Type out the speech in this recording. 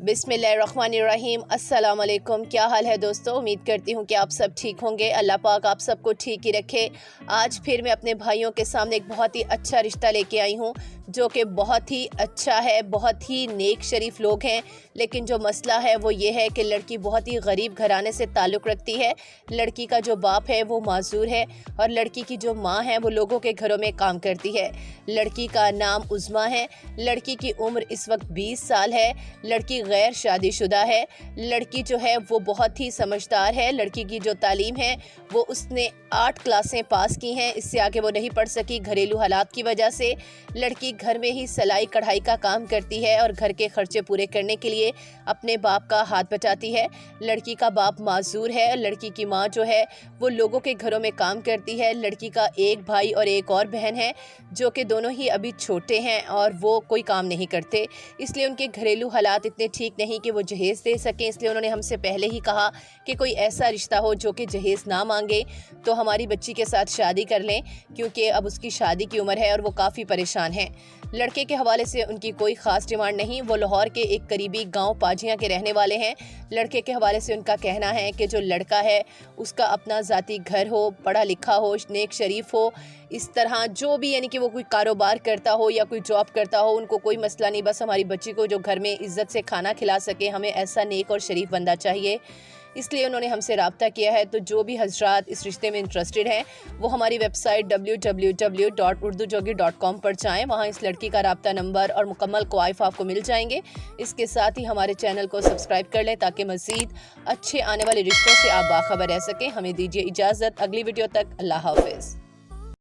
बिस्मिल्लाहिर्रहमानिर्रहीम। अस्सलाम वालेकुम। क्या हाल है दोस्तों? उम्मीद करती हूँ कि आप सब ठीक होंगे। अल्लाह पाक आप सबको ठीक ही रखे। आज फिर मैं अपने भाइयों के सामने एक बहुत ही अच्छा रिश्ता लेके आई हूँ जो कि बहुत ही अच्छा है, बहुत ही नेक शरीफ लोग हैं। लेकिन जो मसला है वो ये है कि लड़की बहुत ही गरीब घराने से ताल्लुक़ रखती है। लड़की का जो बाप है वो माजूर है और लड़की की जो माँ है वो लोगों के घरों में काम करती है। लड़की का नाम उज़्मा है। लड़की की उम्र इस वक्त 20 साल है। लड़की गैर शादीशुदा है। लड़की जो है वो बहुत ही समझदार है। लड़की की जो तालीम है वो उसने 8 क्लासें पास की हैं, इससे आगे वो नहीं पढ़ सकी घरेलू हालात की वजह से। लड़की घर में ही सिलाई कढ़ाई का काम करती है और घर के खर्चे पूरे करने के लिए अपने बाप का हाथ बटाती है। लड़की का बाप माजूर है। लड़की की माँ जो है वो लोगों के घरों में काम करती है। लड़की का एक भाई और एक और बहन है जो कि दोनों ही अभी छोटे हैं और वो कोई काम नहीं करते, इसलिए उनके घरेलू हालात इतने ठीक नहीं कि वो जहेज़ दे सकें। इसलिए उन्होंने हमसे पहले ही कहा कि कोई ऐसा रिश्ता हो जो कि जहेज़ ना मांगे तो हमारी बच्ची के साथ शादी कर लें, क्योंकि अब उसकी शादी की उम्र है और वो काफ़ी परेशान है। लड़के के हवाले से उनकी कोई ख़ास डिमांड नहीं। वो लाहौर के एक करीबी गांव पाजियाँ के रहने वाले हैं। लड़के के हवाले से उनका कहना है कि जो लड़का है उसका अपना ज़ाती घर हो, पढ़ा लिखा हो, नेक शरीफ हो, इस तरह जो भी, यानी कि वो कोई कारोबार करता हो या कोई जॉब करता हो, उनको कोई मसला नहीं। बस हमारी बच्ची को जो घर में इज़्ज़त से खाना खिला सके, हमें ऐसा नेक और शरीफ बंदा चाहिए। इसलिए उन्होंने हमसे रब्ता किया है। तो जो भी हजरात इस रिश्ते में इंटरेस्टेड हैं वो हमारी वेबसाइट www.urdujogi.com पर जाएं। वहाँ इस लड़की का रब्ता नंबर और मुकम्मल क्वाइफ आपको मिल जाएंगे। इसके साथ ही हमारे चैनल को सब्सक्राइब कर लें ताकि मज़ीद अच्छे आने वाले रिश्तों से आप बाखबर रह सकें। हमें दीजिए इजाज़त। अगली वीडियो तक अल्लाह हाफ़िज़।